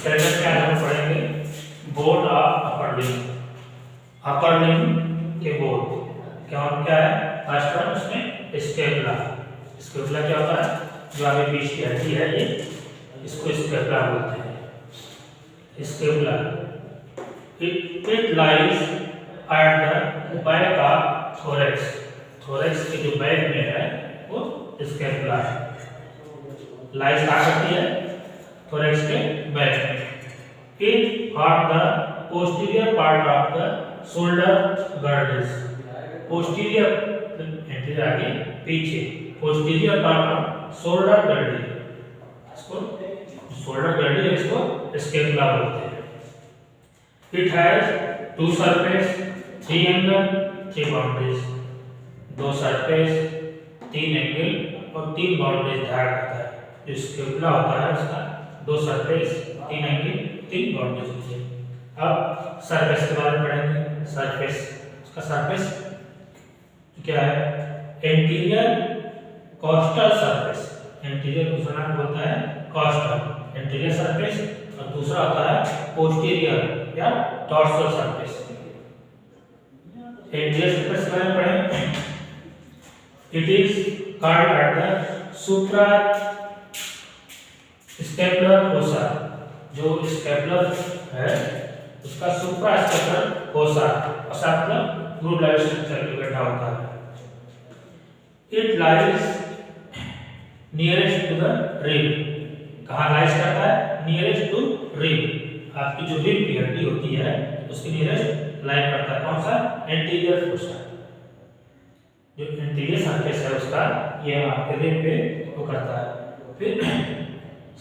Skeleton में आज हम पढ़ेंगे board of upper limb. Upper limb के बोर्ड क्या है? फर्स्ट वन उसमें स्टेपुला। स्टेपुला क्या होता है? जो आगे बीच की हड्डी है ये, इसको स्टेपुला बोलते हैं। Scapula it lies at the back of thorax. Thorax के जो बैक में है वो स्टेपुला है। लाइज कहाँ करती है? थोरैक्स के बैक में। It for the posterior part of the shoulder girdles. Posterior anterior आगे पीछे, posterior part of shoulder girdle, इसको शोल्डर गर्डल, इसको स्केपुला बोलते हैं। It has two surface, three angle, three boundaries. दो सरफेस, तीन एंगल और तीन बाउंड्रीज धारण करता है। जो स्केपुला होता है उसका दो सरफेस, तीन एंगल, तीन बाउंड्रीज होती है। अब सरफेस के बारे में पढ़ेंगे। सरफेस, उसका सरफेस क्या है? Anterior costal surface. एंटीरियर दूसरा नाम होता है कॉस्टल, एंटीरियर सरफेस, और दूसरा होता है पोस्टीरियर या डॉर्सल सरफेस। एंटीरियर सरफेस के बारे में पढ़ें। It is called at the supra scapular fossa. जो स्केपुलर है उसका सुप्रा स्केपुलर फोसा, फोसा मतलब ग्रूव लाइव स्ट्रक्चर में बैठा होता है। It lies nearest to the rib. कहाँ लाइज करता है? Nearest to rib. आपकी जो रिब की हड्डी होती है उसके नियरेस्ट लाइज करता है। कौन सा? Anterior fossa. जो एंटीरियर सरफेस है उसका ये आपके रिब पे वो करता है। फिर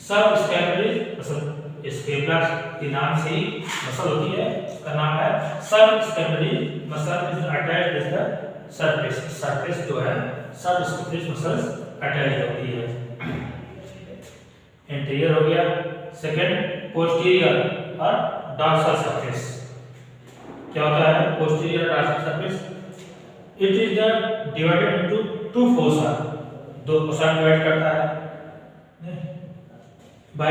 सब स्कैपुलर मसल, स्केपुला के नाम से ही मसल होती है, उसका नाम है सब scapular muscle is attached with the surface. Surface जो है सब स्कैपुलर मसल्स अटैच होती है। एंटीरियर हो गया। सेकंड पोस्टीरियर और डॉर्सल सरफेस। क्या होता है पोस्टीरियर और dorsal surface? It is the divided into two fossa. दो फोसा डिवाइड करता है by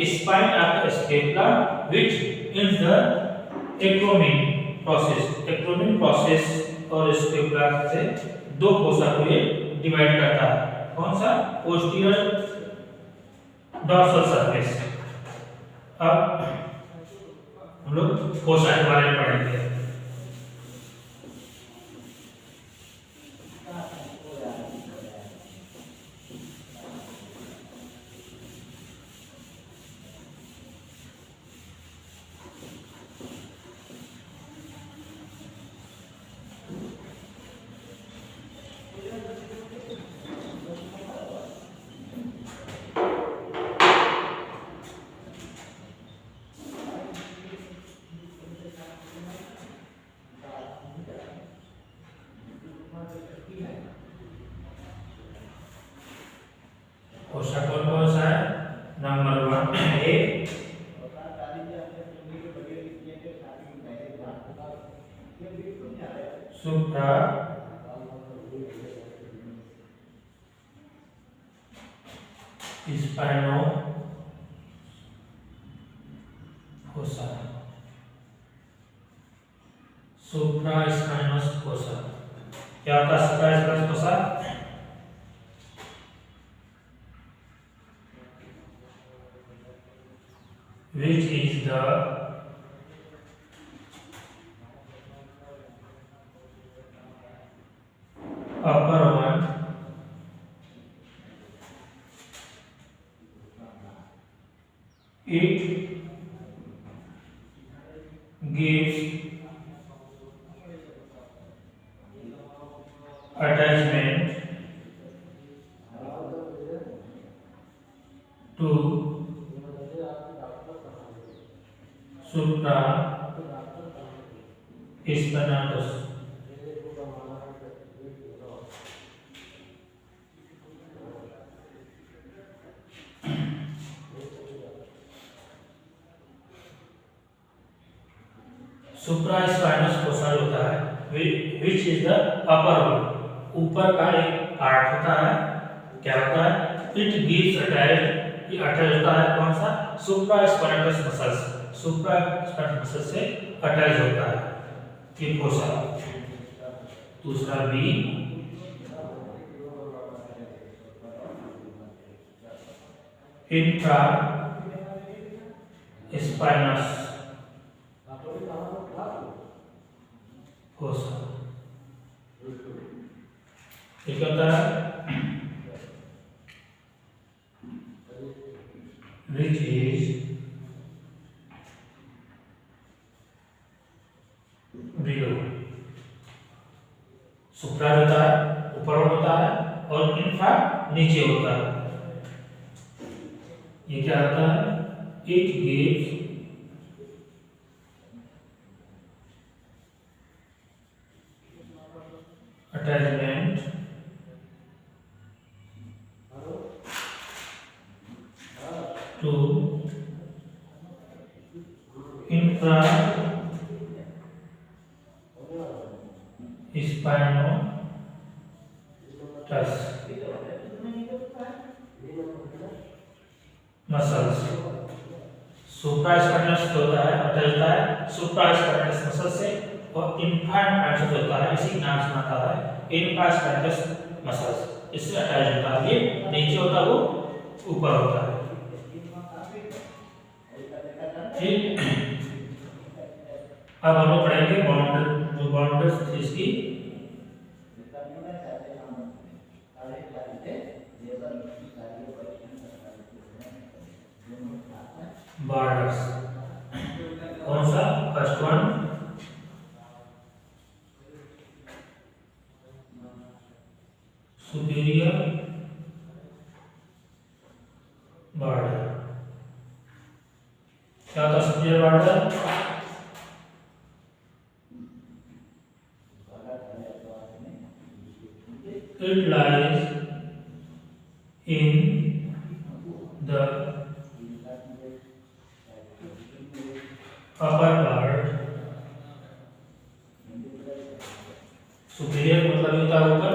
spine of the scapula which is the acromion process। acromion process और scapula से दो फोसा को ये डिवाइड करता है। कौन सा? Posterior dorsal surface. अब हम लोग फोसा के बारे में पढ़ेंगे। फोसा कौन कौन सा है? नंबर 1 ए सुप्रा स्पाइनो फोसा। सुप्रा स्पाइनोस फोसा क्या होता है? सुप्रा स्पाइनोस fossa which is the upper one it gives attachment to supra spinatus। Supra spinous fossa होता है which is the upper one. ऊपर का एक पार्ट होता है, क्या होता है? इट गिव्स अटैच ये अटैच होता है कौन सा? सुप्रास्पाइनस मसल्स, सुप्रास्पाइनस मसल से अटैच होता है ये फोसा। दूसरा बी इंफ्रा स्पाइनस फोसा। ये क्या होता है? which is below। सुप्रा होता है ऊपर होता है और इंफ्रा नीचे होता है। ये क्या होता है? It gives attachment to infra spinotus muscles. Supra spinous होता है अटैच होता है सुप्रा स्पाइनस मसल से और इंफ्रा स्पाइनस होता है इसी नाम से आता है इंफ्रा स्पाइनस मसल्स, इससे अटैच होता है। ये नीचे होता है वो ऊपर होता है। ठीक, अब हम लोग पढ़ेंगे बाउंडर, जो बाउंडर्स थी इसकी बॉर्डर्स। कौन सा? First one superior border. क्या होता है superior border? It lies in the upper part। Superior मतलब होता है ऊपर,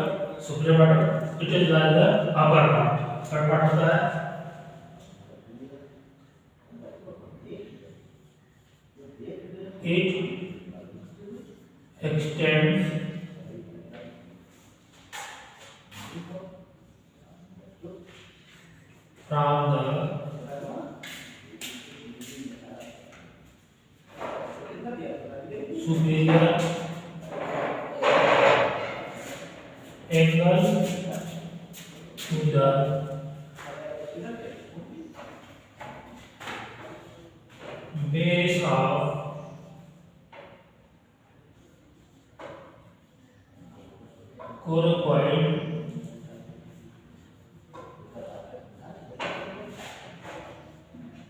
superior border. It is like the upper part. Upper part होता है it extends from the superior angle to the base of coracoid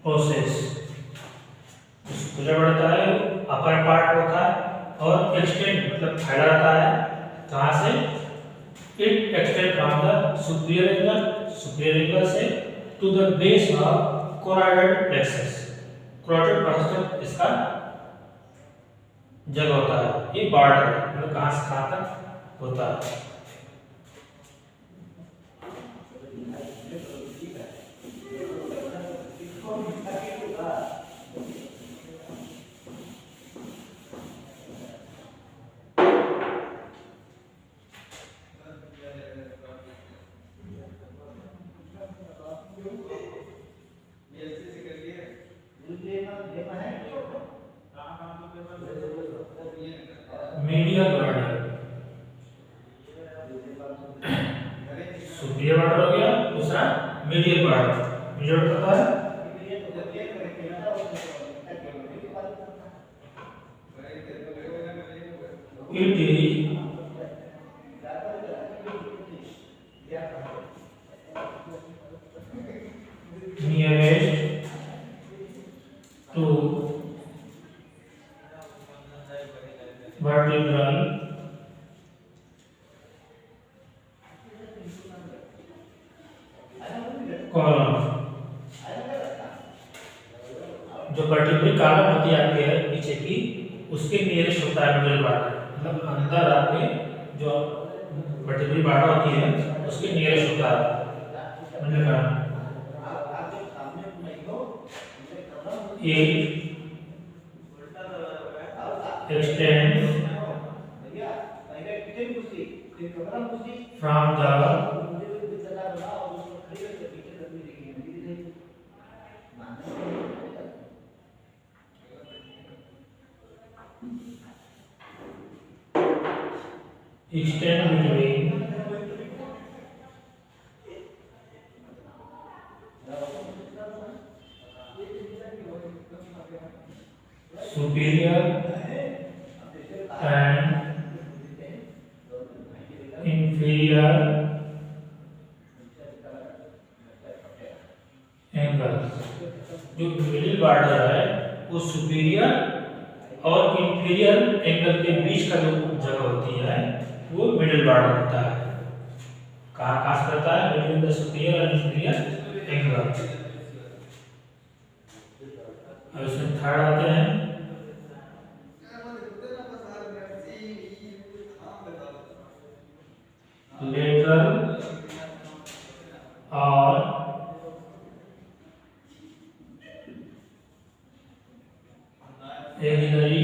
process. पूरा बढ़ता है upper part होता है और एक्सटेंड मतलब फैला रहता है कहाँ से? It extend from the superior angle से to the base of coracoid process. Coracoid process इसका जगह होता है। ये बॉर्डर मतलब कहाँ से कहाँ तक होता है। मीडियल बॉर्डर, सुपीरियर बॉर्डर हो गया, दूसरा मीडियल बॉर्डर। मीडियल पता है it is nearest to vertebral column। जो वर्टिब्रल कॉलम होती है आपके नीचे की उसके नियरेस्ट होता है मिडिल बॉर्डर। मतलब अंदर आपके जो वर्टिब्रल बॉर्डर होती है उसके नियरेस्ट होता है middle border. it extends from the extend between superior and inferior angles. जो मिडिल बॉर्डर है वो सुपीरियर और इंफीरियर एंगल के बीच का जो जगह होती है वो मिडिल बॉर्डर होता है। कहाँ पास करता है? Between the superior and inferior angle. अब इसमें थर्ड आते हैं लेटरल और axillary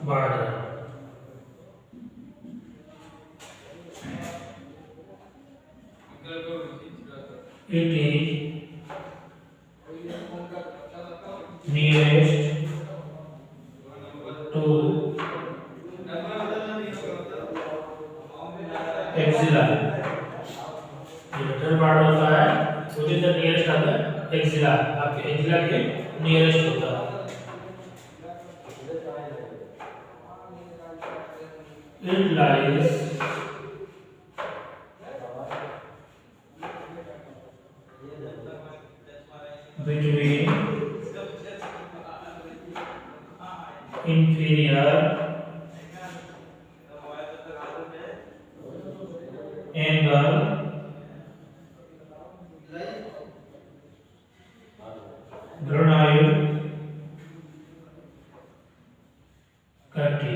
border. It is nearest to axilla. Lateral part होता है वो इज द नियरेस्ट आता है एक्सिला, आपके एक्सिला के नियरेस्ट होता है। It lies between inferior angle ग्रेनाइल कटी।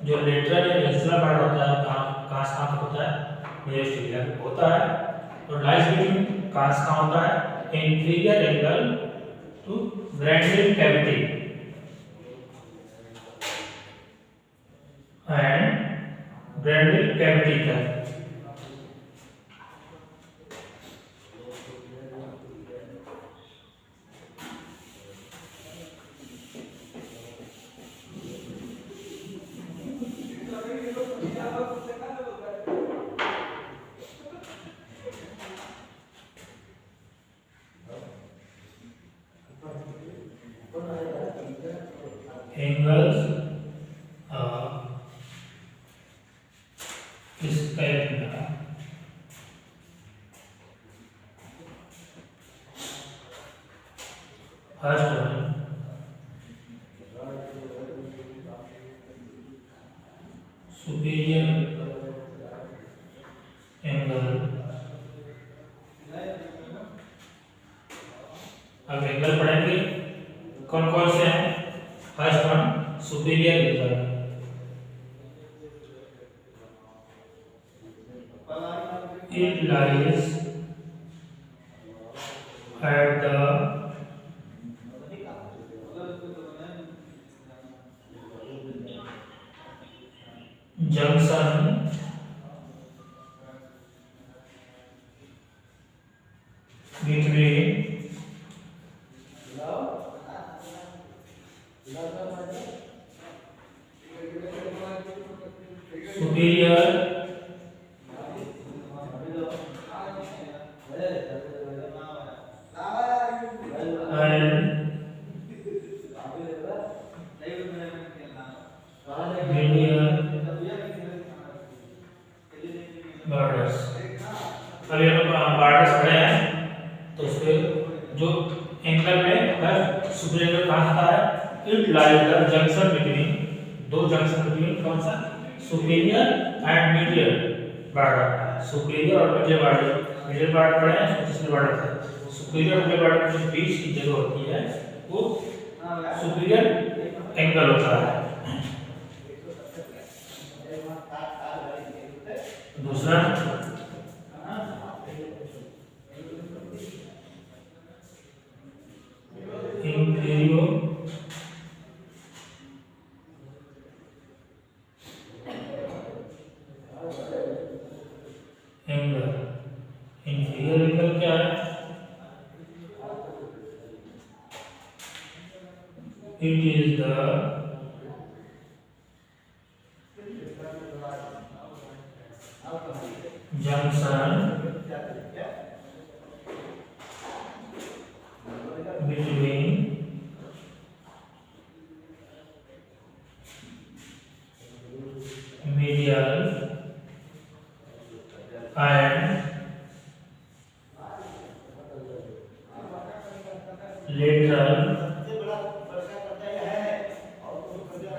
जो लेटरल या एक्सिलर पार्ट होता है कहाँ से कहाँ तक होता है? नियरेस्ट एरिया होता है। और लाइज बिटवीन कहाँ से कहाँ होता है? Inferior angle to glenoid cavity and glenoid cavity तक। Angles scapula first one superior angle. अब एंगल पढ़ेंगे कौन कौन से हैं? First one superior angle. It lies at the junction between superior and medial borders। अभी हम बॉर्डर्स पढ़े हैं तो उसके जो एंगल में फर्स्ट सुपीरियर कहाँ आता है? It lies the junction between, दो जंक्शन बिटवीन कौन सा? Superior and medial border. Superior और मीडियल बॉर्डर, मीडियल बॉर्डर पढ़े हैं जिसमें बॉर्डर था। सुपीरियर और मीडियल बॉर्डर के बीच की जगह होती है वो सुपीरियर एंगल होता है। दूसरा It is the junction between medial and lateral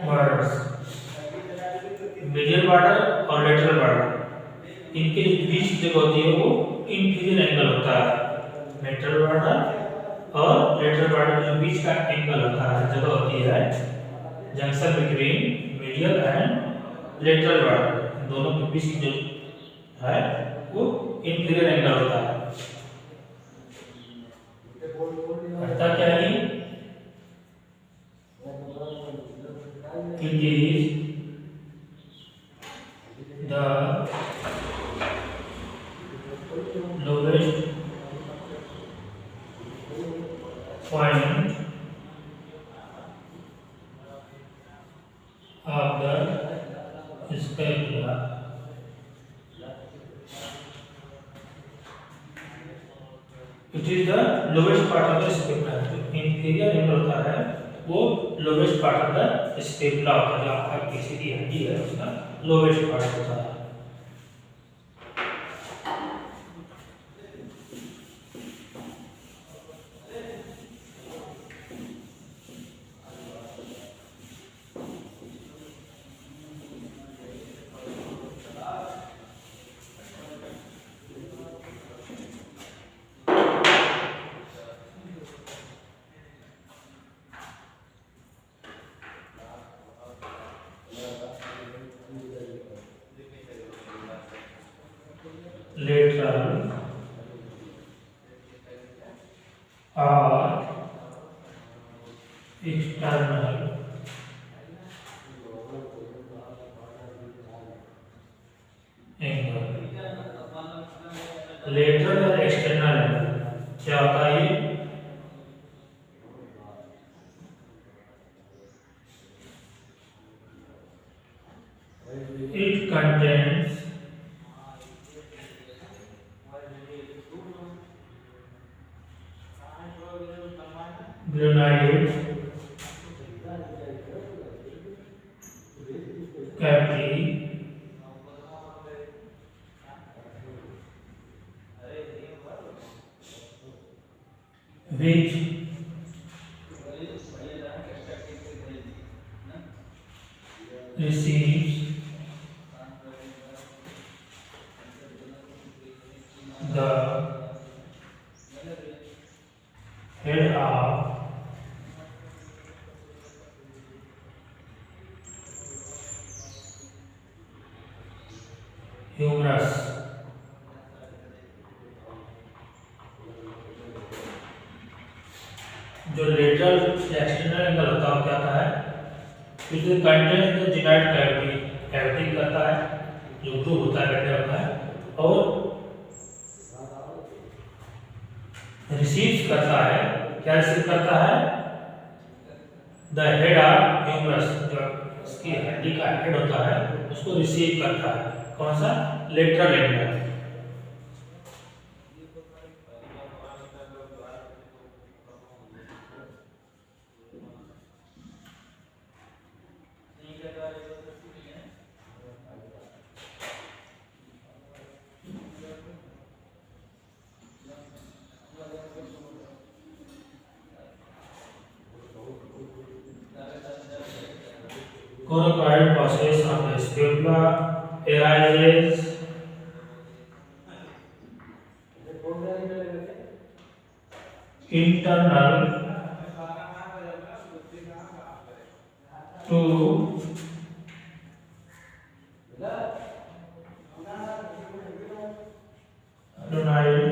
borders. Medial border और लेटरल बॉर्डर, इनके बीच जो होती है वो इंफीरियर एंगल होता है। लेटरल बॉर्डर और लेटरल बॉर्डर के बीच का एंगल होता है, जगह होती है junction between medial and lateral border, दोनों के बीच जो है वो इंफीरियर एंगल होता है। करता क्या है? It is the lowest point of the scapula. It is the lowest part of the scapula. Inferior angle होता है वो लोवेस्ट पार्ट ऑफ द स्पेकुला होता है, जो आपका पीछे की हड्डी है उसका लोवेस्ट पार्ट होता है। lateral or external angle. Lateral और एक्सटर्नल एंगल क्या होता है? It contains glenoid cavity which receives the head of humerus। जो लेटरल एक्सटर्नल एंगल होता है क्या होता है? It contains the glenoid cavity, cavity करता है जो ग्रूव होता है गड्ढा होता है, और रिसीव करता है, क्या रिसीव करता है? द हेड ऑफ ह्यूमरस, जो इसकी हड्डी का हेड होता है उसको रिसीव करता है। कौन सा? Lateral angle. Coracoid process of the scapula arises internal to glenoid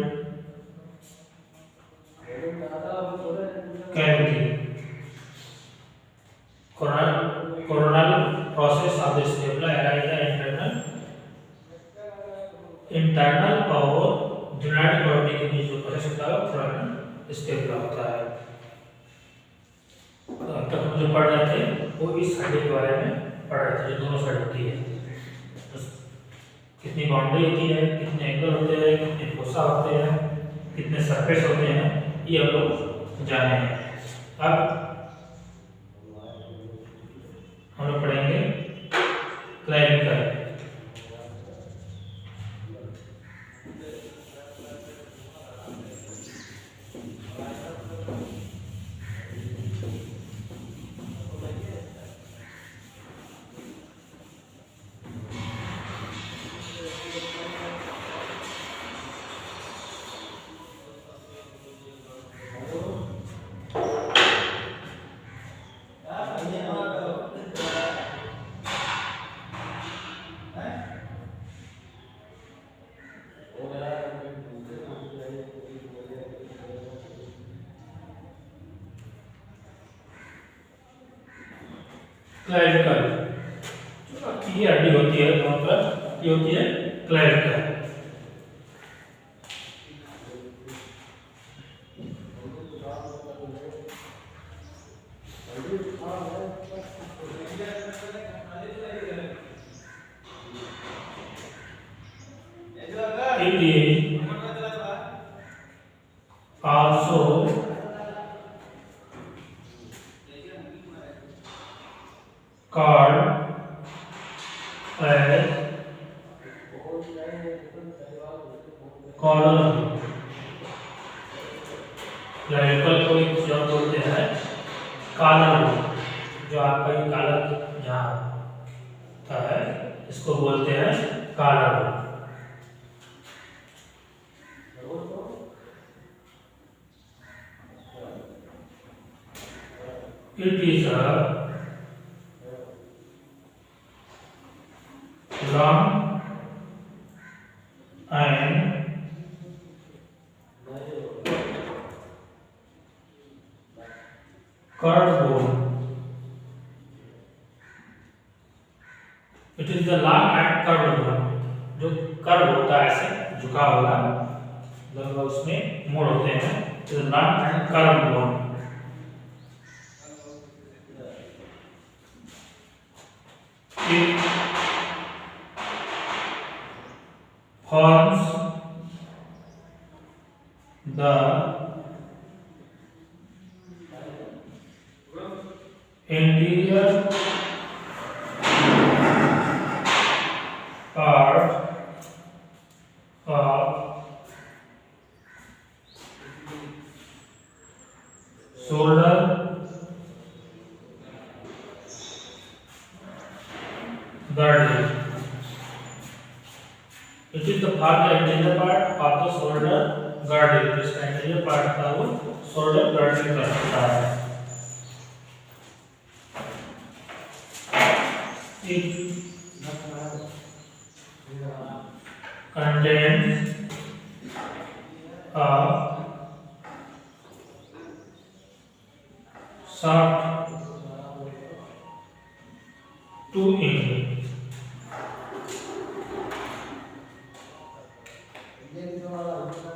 cavity. Coronal process of the scapula arises internal और जुनाइड बॉडी के बीच जो प्रोसेस होता है वो coronal scapula होता है। अब तक हम जो पढ़ रहे थे वो इस साइड के बारे में पढ़ रहे थे, जो दोनों साइड होती है, तो कितनी बाउंड्री होती है, कितने एंगल होते हैं, कितने फोसा होते हैं, कितने सरफेस होते हैं, ये हम लोग जाने हैं। अब हम लोग पढ़ेंगे क्लाइविकल। क्लाइविकल ये हड्डी होती है दोनों तरफ, ये होती है क्लाइविकल। It is also called as collar। क्लाइविकल को एक शब्द बोलते हैं कॉलर, जो आपका ये कॉलर जहाँ होता है इसको बोलते हैं collar. It is a long and curved bone। It is the long and curved bone, जो कर्व होता है ऐसे झुका हुआ, मतलब उसमें मोड़ होते हैं। It is long and curved bone। It forms the interior part of shoulder girdle। It is the interior part of the shoulder girdle। इसका इंटीरियर पार्ट था वो shoulder girdle का होता है। It contains a soft 2-inch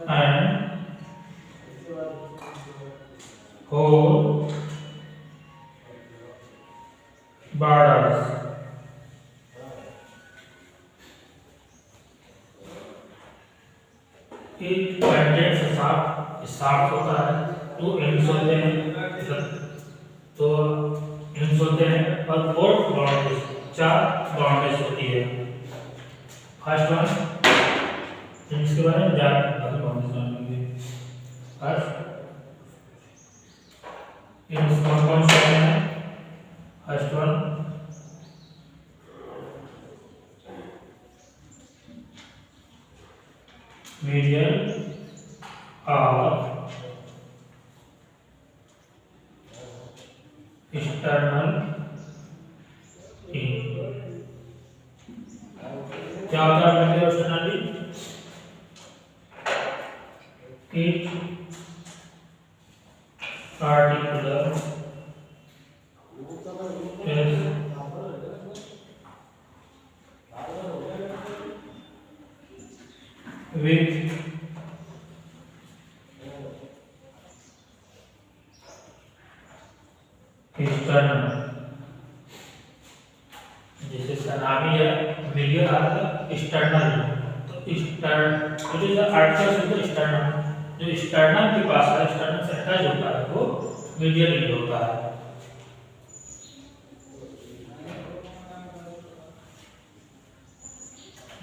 and whole borders। It contains a shaft होता है, 2 ends होते हैं, तो ends होते हैं और 4 बाउंड्रीज, 4 बाउंड्रीज होती है। फर्स्ट वन ends के बारे में बाकी बाउंड्रीज जानेंगे। फर्स्ट ends कौन से हैं? First one medial or external in। क्या होता है medial external in? It particular with external medial arc external. तो जो आर्टिकल होता है एक्सटर्नल, जो एक्सटर्नल के पास है, एक्सटर्नल से अटैच होता है वो मीडियल एंड होता है।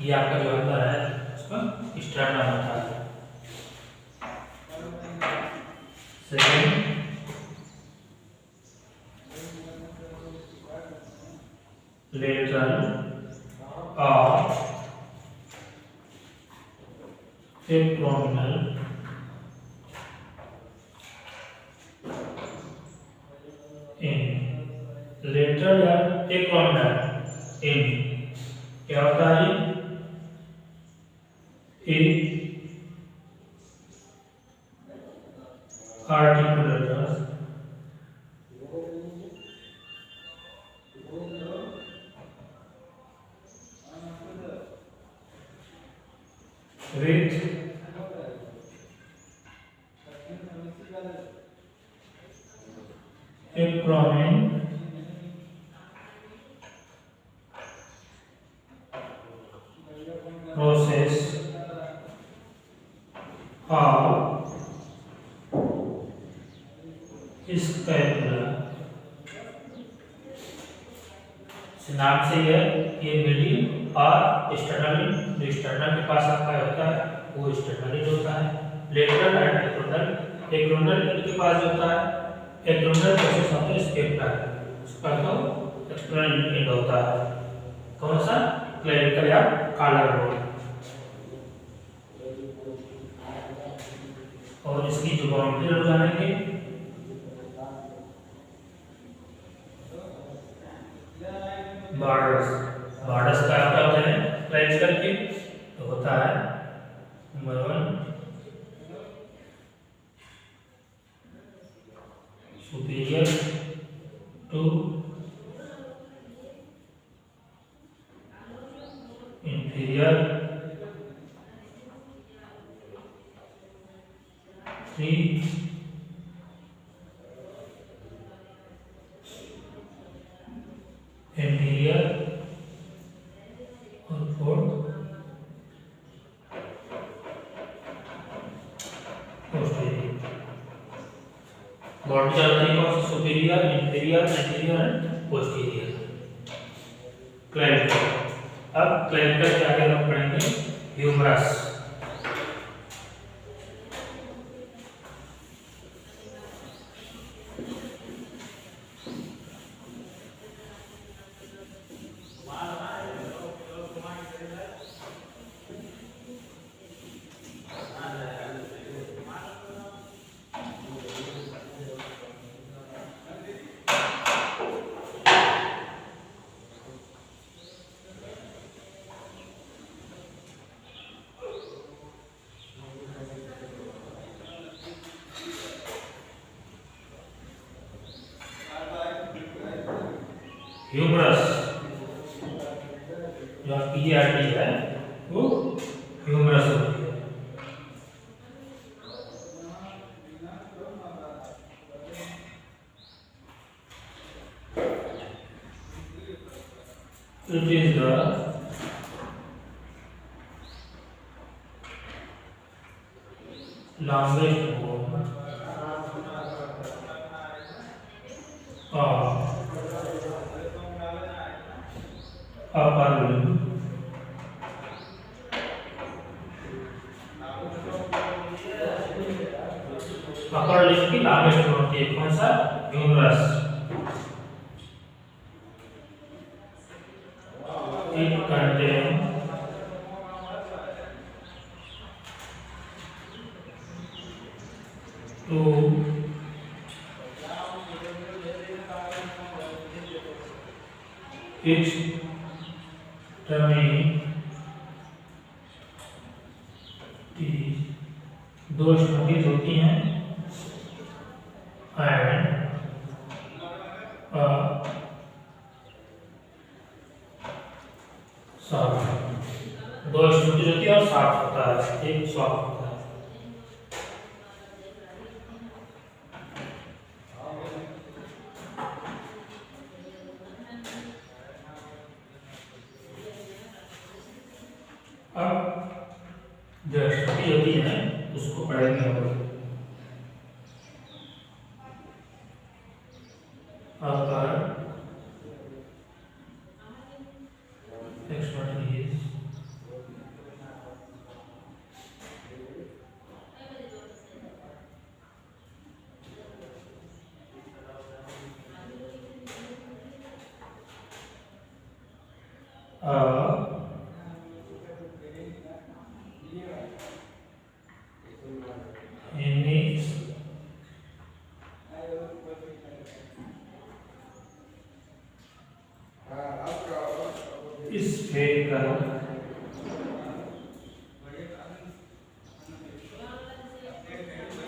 ये आपका जो अंदर है उसका एक्सटर्नल होता है। सेकेंड लेटरल और एब्डोमिनल इन। लेटरल या एब्डोमिनल इन क्या होता है? ये articulators with a prominent process of scapula. नाम से ये मीडियल और एक्सटर्नल, जो एक्सटर्नल के पास आपका होता है वो एक्सटर्नल होता है। लेटरल एंड एक्रोनल, एक्रोनल के पास होता है एक्रोनल प्रोसेस ऑफ स्कैपुला, उसका तो एक्सटर्नल एंड होता है। कौन सा? क्लेविकल या कॉलर बोन। और इसकी जो बाउंड्री हो जाएंगे बॉर्डर्स। बॉर्डर्स का क्या होता है क्लेविकल के? तो होता है number 1 superior two inferior 3 anterior और 4 पोस्टीरियर। बॉडी चलती है कौन सी? Superior, inferior, anterior and posterior. Clavicle. अब क्लेविकल के आगे हम पढ़ेंगे ह्यूमरस। ह्यूमरस जो आपकी आर्टरी है वो ह्यूमरस होती है। It is the longest bone of upper limb upper limb की लार्जेस्ट बोन होती है। कौन सा? ह्यूमरस। It contains two दो स्टोरीज होती हैं एंड सॉफ्ट। दो स्टोरीज होती है और सॉफ्ट होता है, एक सॉफ्ट होता है। अब जो एक्सट्रीमिटी होती है उसको पढ़ेंगे हम लोग। अपर extremities any spherical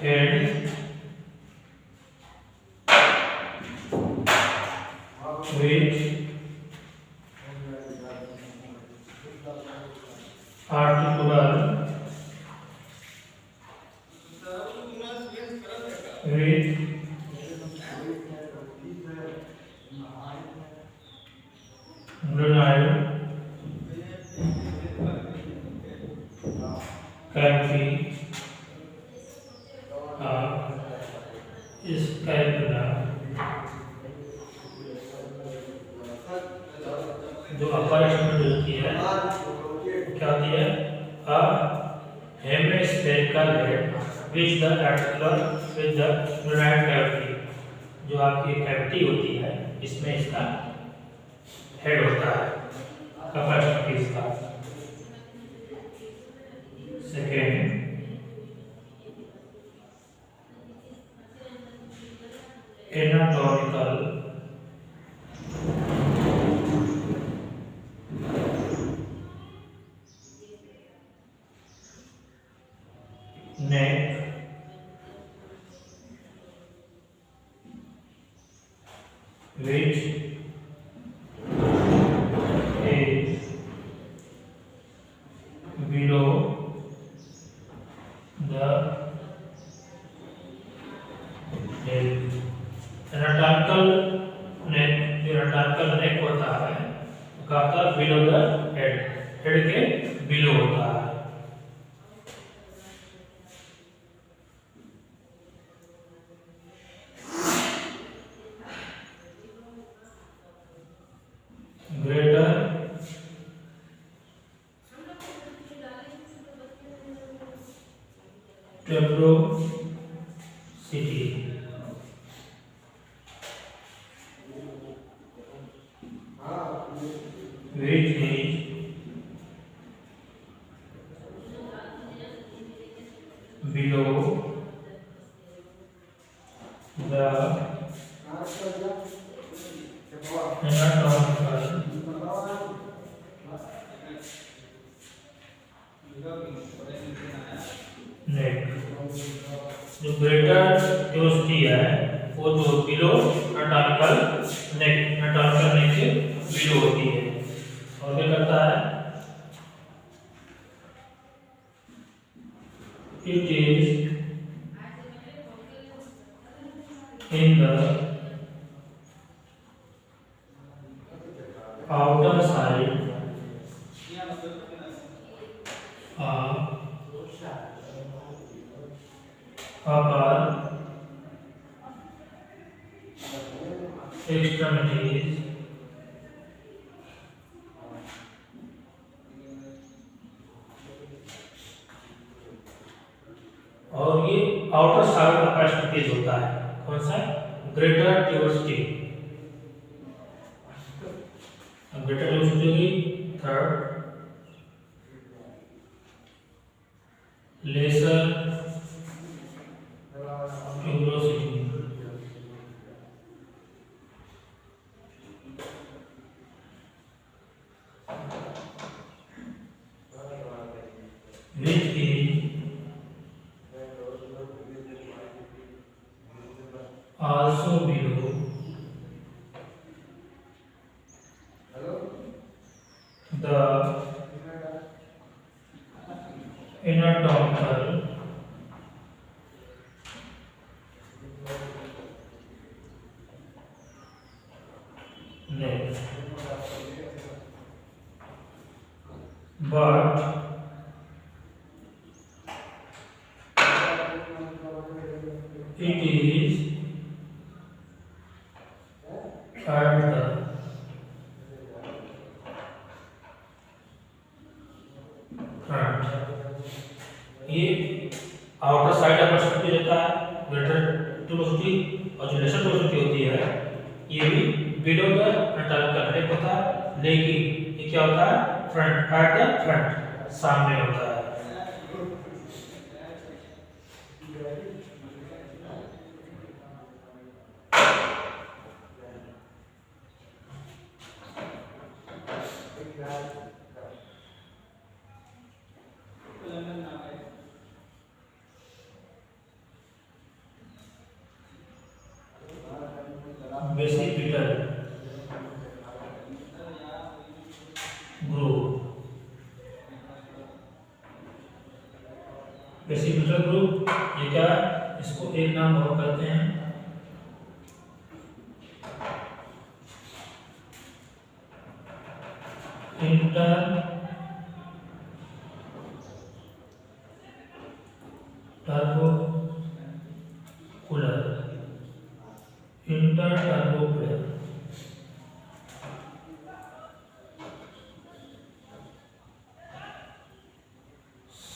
head which articular with granite cavity scapula जो अपर एक्सट्रीमिटी होती है क्या होती है a hemispherical head which the articular with the granite cavity जो आपकी कैविटी होती है इसमें इसका हेड होता है अपर एक्सट्रीमिटी का। Second anatomical neck which is below the head। Anatomical neck जो एनाटॉमिकल नेक होता है वो क्या होता है बिलो द हेड, हेड के बिलो होता है। Greater tuberosity which is below the anatomical neck. जो ग्रेटर ट्यूबरोसिटी है वो जो बिलो एनाटॉमिकल नेक के बिलो होती है और क्या करता है it is in the outer side upper extremities और ये आउटर साइड अपर एक्सट्रीमिटीज होता है। कौन सा ग्रेटर ट्यूबरोसिटी। ग्रेटर ट्यूबरोसिटी होगी third, lesser tuberosity which is also below the anatomical neck, but front. ये आउटर साइड अपॉर्चुनिटी रहता है, ग्रेटर वेलोसिटी, और जो लेसर वेलोसिटी होती है ये भी बिलो द फ्रंटल कॉर्टेक्स होता है, लेकिन ये क्या होता है फ्रंट, एट द फ्रंट, सामने होता है। बेसिपिटल ग्रुप, बेसिपिटल ग्रुप ये क्या है, इसको एक नाम और कहते हैं intertubercular, intertubercular.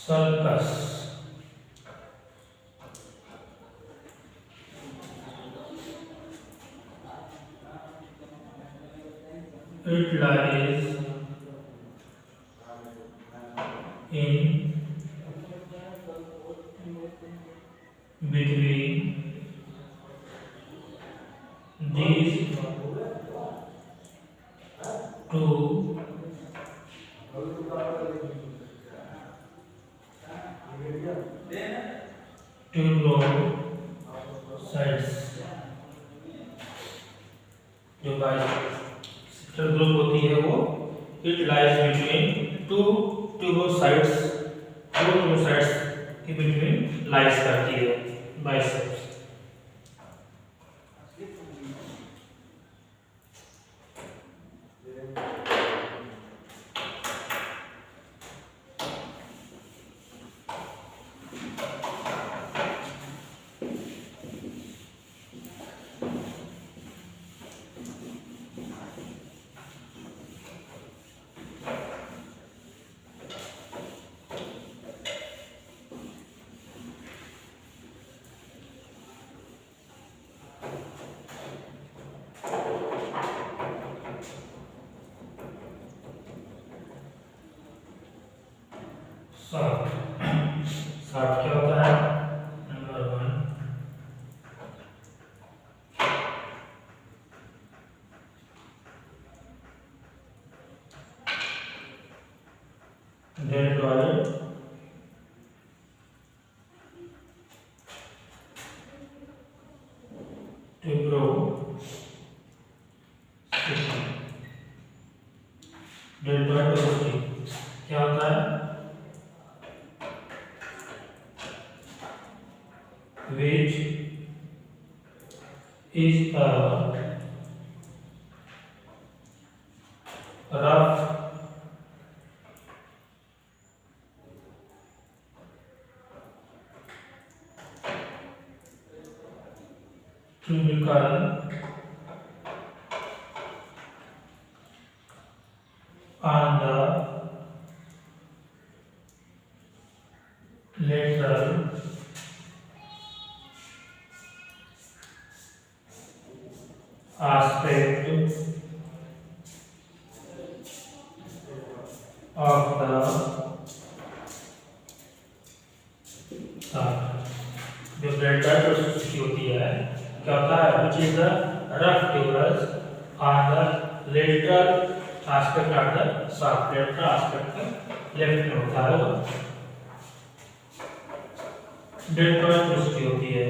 sulcus, it lies in between these two tuberocytes। जो बाइसेप्टर ग्रुप होती है वो इट लाइज बिटवीन टू ट्यूबोसाइट्स, दो ट्यूबोसाइट्स के बिटवीन लाइज करती है बाइसेप्स। शाफ्ट क्या होता है, number 1 deltoid tuberosity, deltoid tuberosity क्या होता है, which is a rough tubercle on the lateral aspect of the shaft। जो डेल्टॉइड वेलोसिटी होती है क्या होता है, which is the rough tuberous on the lateral aspect of the shaft, lateral aspect का लेफ्ट में होता है वो डेल्टॉइड वेलोसिटी होती है।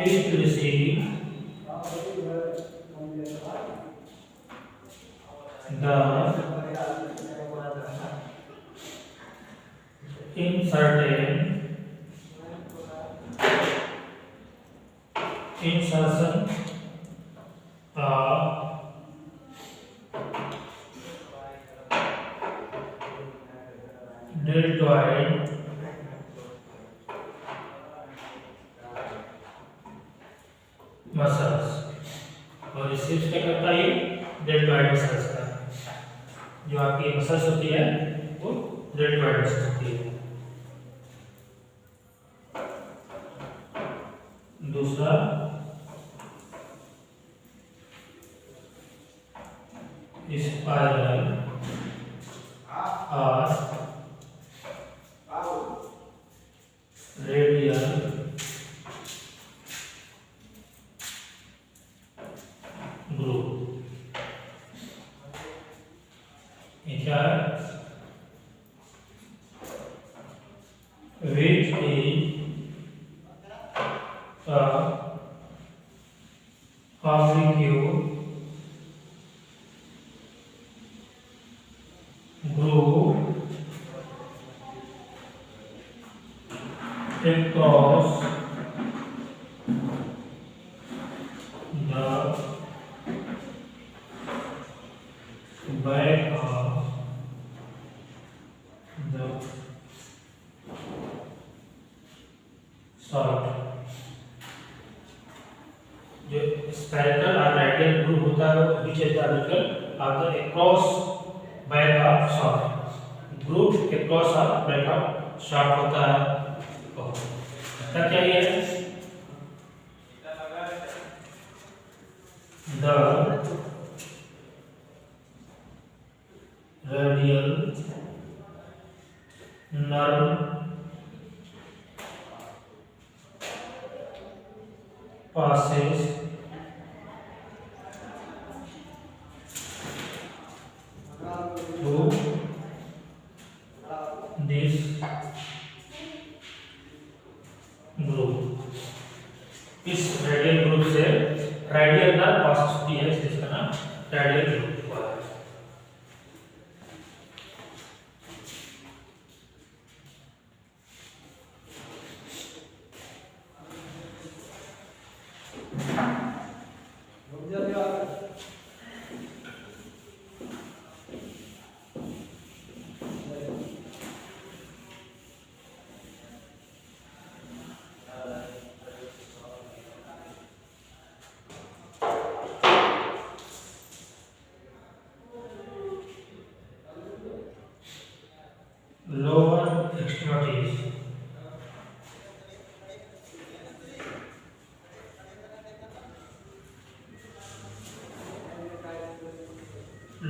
is to receive the insertion deltoid muscles. और रिसीव्स क्या करता है? डेल्टॉइड मसल्स का। जो आपकी मसल्स होती है वो डेल्टॉइड मसल्स होती है। दूसरा स्पाइरल और रेडियल ग्रुप। ये क्या है? which is a oblique group across the back of the short। जो स्पेरिकल और रेडियल ग्रुप होता है वो बीच of the across back of short. Group across of back of short होता है। तो क्या ये the radial nerve passes through this group. इस रेडियल ग्रुप से रेडियल नर्व पास होती है, इसका नाम रेडियल ग्रुप हुआ है। Lower extremities.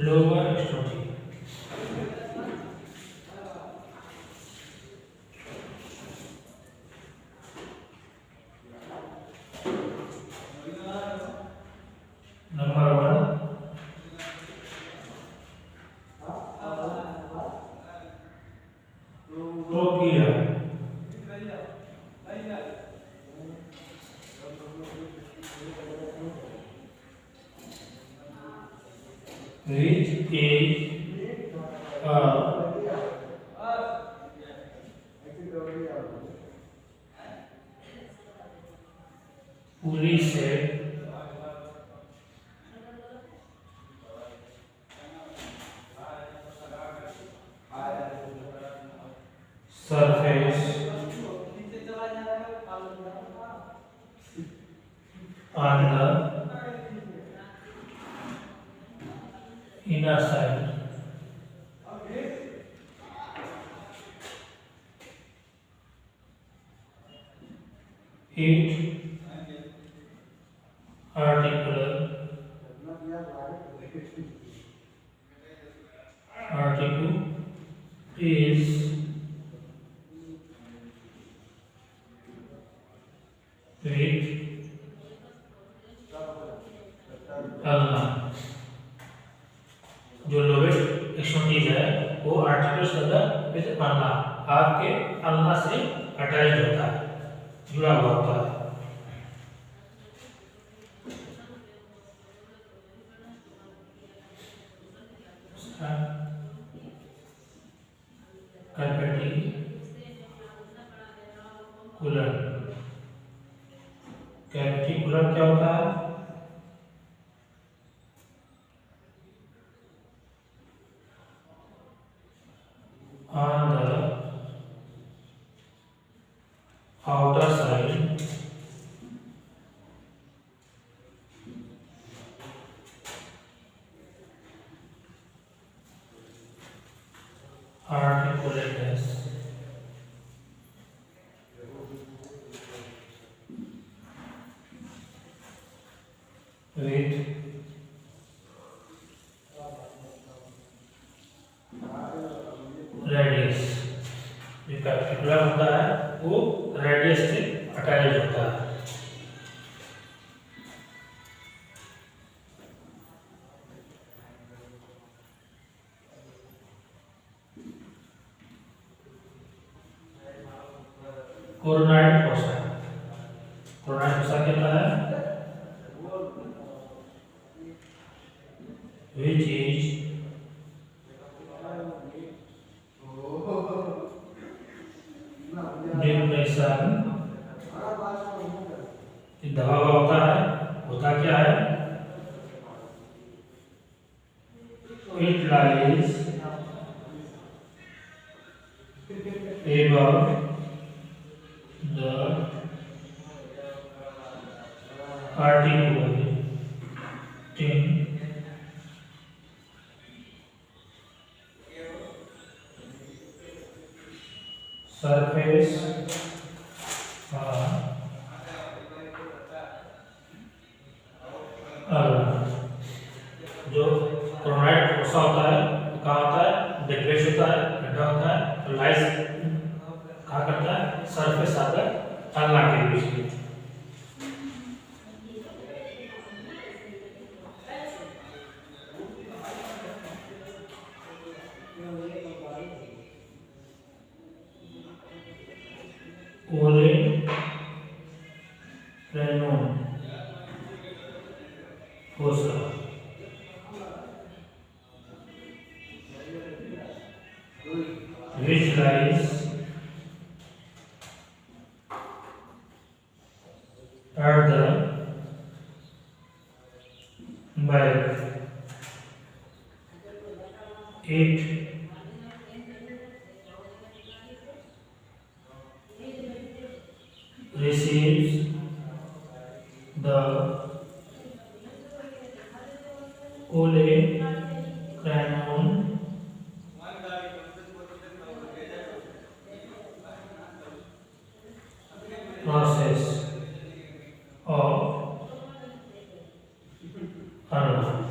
Lower extremity number 1 trochlea. which is a pulley shaped surface on the inner side। It articular is with ulna। जो lowest extremities है वो आर्टिकुलस विद अल्ना, आपके अल्ना से अटैच होता है, जुड़ा हुआ होता है। कैपिटिकुलर। कैपिटिकुलर क्या होता है? on the outer side with radius. जो कैपिकुलर होता है वो रेडियस से अटैच होता है। कोरोनाइड फोसा, कोरोनाइड फोसा क्या है? Which is depression. दवा होता है, होता क्या है? It lies above the articulating surface जो कोरोनाइड फोसा होता है तो कहाँ होता है? डिप्रेस होता है, गड्ढा होता है, तो लाइस कहाँ करता है? सरफेस आकर अल्ला के बीच में। ओले रेनोन fossa, which lies at the back. It receives the olecranon process of Arnold.